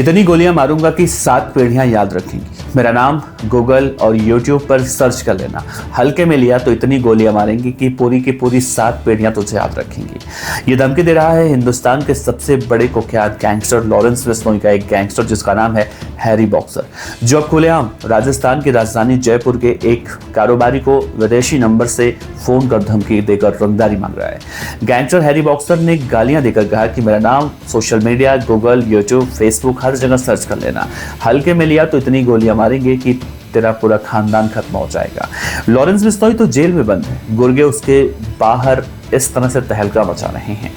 इतनी गोलियां मारूंगा कि 7 पीढ़ियां याद रखेंगी। मेरा नाम गूगल और यूट्यूब पर सर्च कर लेना। हल्के में लिया तो इतनी गोलियां मारेंगी कि पूरी की पूरी 7 पीढ़ियां तुझे याद रखेंगी। ये धमकी दे रहा है हिंदुस्तान के सबसे बड़े कुख्यात गैंगस्टर लॉरेंस बिश्नोई का एक गैंगस्टर जिसका नाम है हैरी बॉक्सर, जो अब खुलेआम राजस्थान की राजधानी जयपुर के एक कारोबारी को विदेशी नंबर से फोन कर धमकी देकर रंगदारी मांग रहा है। गैंगस्टर हैरी बॉक्सर ने गालियां देकर कहा कि मेरा नाम social media, Google, YouTube, Facebook हर जगह सर्च कर लेना। हल्के में लिया तो इतनी गोलियां मारेंगे कि तेरा पूरा खानदान खत्म हो जाएगा। लॉरेंस बिश्नोई तो जेल में बंद है, गुर्गे उसके बाहर इस तरह से तहलका मचा रहे हैं।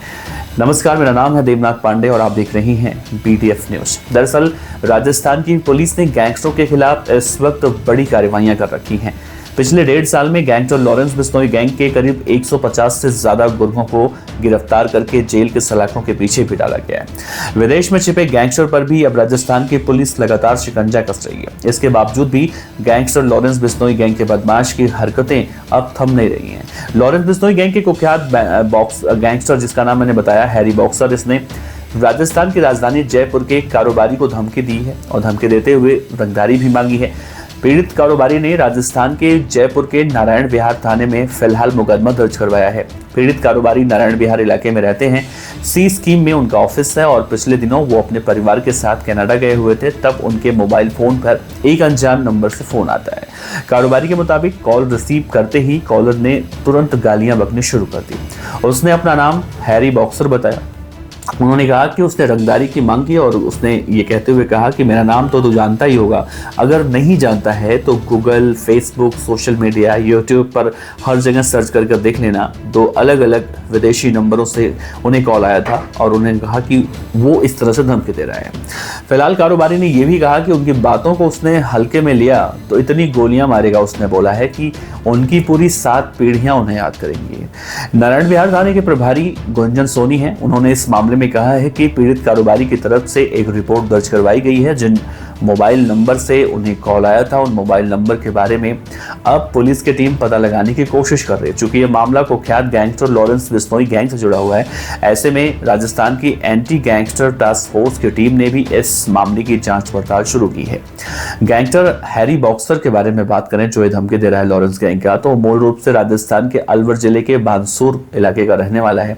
नमस्कार, मेरा नाम है देवनाथ पांडे और आप देख रहे हैं BTF न्यूज। दरअसल राजस्थान की पुलिस ने गैंगस्टरों के खिलाफ इस वक्त बड़ी कार्रवाइयां कर रखी हैं। पिछले 1.5 साल में गैंगस्टर लॉरेंस बिश्नोई गैंग के करीब 150 से ज्यादा गुर्गों को गिरफ्तार करके जेल के सलाखों के पीछे भी डाला गया है। विदेश में छिपे गैंगस्टर पर भी अब राजस्थान की पुलिस लगातार शिकंजा कस रही है। इसके बावजूद भी गैंगस्टर लॉरेंस बिश्नोई गैंग के बदमाश की हरकतें अब थम नहीं रही हैं। लॉरेंस बिश्नोई गैंग के कुख्यात गैंगस्टर जिसका नाम मैंने बताया हैरी बॉक्सर, इसने राजस्थान की राजधानी जयपुर के कारोबारी को धमकी दी है और धमकी देते हुए रंगदारी भी मांगी है। पीड़ित कारोबारी ने राजस्थान के जयपुर के नारायण विहार थाने में फिलहाल मुकदमा दर्ज करवाया है। पीड़ित कारोबारी नारायण विहार इलाके में रहते हैं। सी स्कीम में उनका ऑफिस है और पिछले दिनों वो अपने परिवार के साथ कनाडा गए हुए थे, तब उनके मोबाइल फोन पर एक अनजान नंबर से फोन आता है। कारोबारी के मुताबिक कॉल रिसीव करते ही कॉलर ने तुरंत गालियां बकनी शुरू कर दी। उसने अपना नाम हैरी बॉक्सर बताया। उन्होंने कहा कि उसने रंगदारी की मांग की और उसने ये कहते हुए कहा कि मेरा नाम तो तू जानता ही होगा, अगर नहीं जानता है तो Google, Facebook, social media, YouTube पर हर जगह सर्च करके देख लेना। 2 अलग अलग विदेशी नंबरों से उन्हें कॉल आया था और उन्हें कहा कि वो इस तरह से धमकी दे रहा है। फिलहाल कारोबारी ने यह भी कहा कि उनकी बातों को उसने हल्के में लिया तो इतनी गोलियां मारेगा। उसने बोला है कि उनकी पूरी 7 पीढ़ियां उन्हें याद करेंगी। नारायण विहार थाने के प्रभारी गुंजन सोनी हैं। उन्होंने इस मामले में कहा है कि पीड़ित कारोबारी की तरफ से एक रिपोर्ट दर्ज करवाई गई है। जिन मोबाइल नंबर से उन्हें कॉल आया था, उन मोबाइल नंबर के बारे में अब पुलिस की टीम पता लगाने की कोशिश कर रही है। चूंकि यह मामला कुख्यात गैंगस्टर लॉरेंस बिश्नोई गैंग से जुड़ा हुआ है, ऐसे में राजस्थान की एंटी गैंगस्टर टास्क फोर्स की टीम ने भी इस मामले की जांच पड़ताल शुरू की है। गैंगस्टर हैरी बॉक्सर के बारे में बात करें, जो ये धमकी दे रहा है लॉरेंस गैंग का, तो मूल रूप से राजस्थान के अलवर जिले के बानसूर इलाके का रहने वाला है।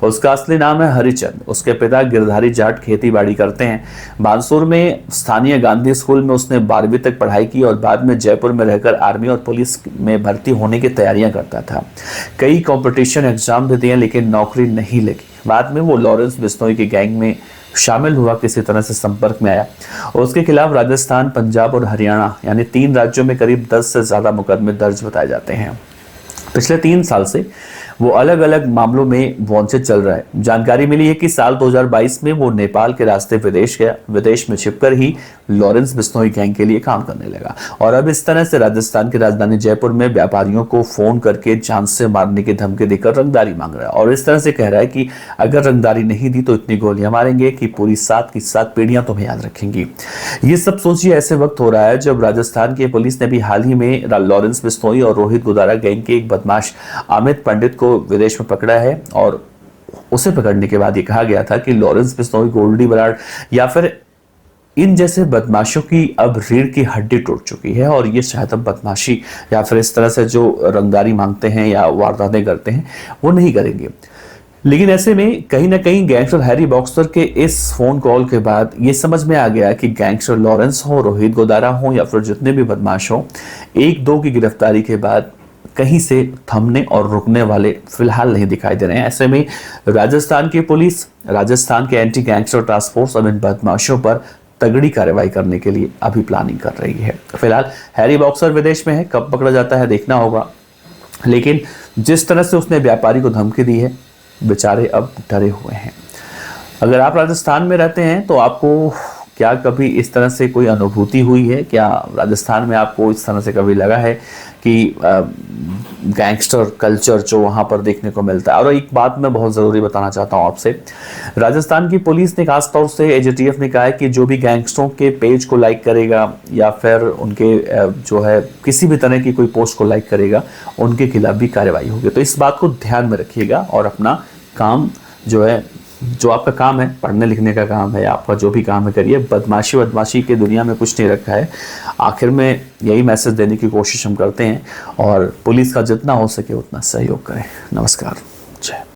उसका असली नाम है हरिचंद। उसके पिता गिरधारी जाट खेती बाड़ी करते हैं। बानसूर में स्थानीय गांधी स्कूल में उसने 12वीं तक पढ़ाई की और बाद में जयपुर में रहकर आर्मी और पुलिस में भर्ती होने की तैयारियां करता था। कई कंपटीशन एग्जाम भी दिए लेकिन नौकरी नहीं लगी। बाद में वो लॉरेंस बिश्नोई की गैंग में शामिल हुआ, किसी तरह से संपर्क में आया। उसके खिलाफ राजस्थान, पंजाब और हरियाणा यानी 3 राज्यों में करीब 10 से ज्यादा मुकदमे दर्ज बताए जाते हैं। पिछले 3 साल से वो अलग अलग मामलों में वांछित चल रहा है। जानकारी मिली है कि साल 2022 में वो नेपाल के रास्ते विदेश गया। विदेश में छिपकर ही लॉरेंस बिश्नोई गैंग के लिए काम करने लगा और अब इस तरह से राजस्थान की राजधानी जयपुर में व्यापारियों को फोन करके जान से मारने की धमकी देकर रंगदारी मांग रहा है और इस तरह से कह रहा है कि अगर रंगदारी नहीं दी तो इतनी गोलियां मारेंगे कि पूरी 7 की 7 पीढ़ियां तुम्हें याद रखेंगी। ये सब सोचिए ऐसे वक्त हो रहा है जब राजस्थान की पुलिस ने भी हाल ही में लॉरेंस बिश्नोई और रोहित गुदारा गैंग के एक बदमाश अमित पंडित को विदेश में पकड़ा है और उसे पकड़ने के बाद ये कहा गया था कि लॉरेंस बिश्नोई, गोल्डी बराड़ या फिर इन जैसे बदमाशों की अब रीढ़ की हड्डी टूट चुकी है और ये शायद अब बदमाशी या फिर इस तरह से जो रंगदारी मांगते हैं या वारदातें करते हैं वो नहीं करेंगे। लेकिन ऐसे में कहीं ना कहीं गैंगस्टर हैरी बॉक्सर के इस फोन कॉल के बाद ये समझ में आ गया कि गैंगस्टर लॉरेंस हो, रोहित गोदारा हो या फिर जितने भी बदमाश हो, 1-2 की गिरफ्तारी के बाद कहीं से थमने और रुकने वाले फिलहाल नहीं दिखाई दे रहे हैं। ऐसे में राजस्थान की पुलिस, राजस्थान के एंटी गैंगस्टर टास्क फोर्स अब इन बदमाशों पर तगड़ी कार्रवाई करने के लिए अभी प्लानिंग कर रही है। फिलहाल हैरी बॉक्सर विदेश में है, कब पकड़ा जाता है देखना होगा। लेकिन जिस तरह से उसने व्यापारी को धमकी दी है, बेचारे अब डरे हुए हैं। अगर आप राजस्थान में रहते हैं तो आपको क्या कभी इस तरह से कोई अनुभूति हुई है? क्या राजस्थान में आपको इस तरह से कभी लगा है कि गैंगस्टर कल्चर जो वहाँ पर देखने को मिलता है? और एक बात मैं बहुत ज़रूरी बताना चाहता हूँ आपसे, राजस्थान की पुलिस ने खासतौर से AJTF ने कहा है कि जो भी गैंगस्टरों के पेज को लाइक करेगा या फिर उनके जो है किसी भी तरह की कोई पोस्ट को लाइक करेगा, उनके खिलाफ भी कार्रवाई होगी। तो इस बात को ध्यान में रखिएगा और अपना काम जो है जो आपका काम है, पढ़ने लिखने का काम है, आपका जो भी काम है करिए, बदमाशी की दुनिया में कुछ नहीं रखा है। आखिर में यही मैसेज देने की कोशिश हम करते हैं और पुलिस का जितना हो सके उतना सहयोग करें। नमस्कार। जय।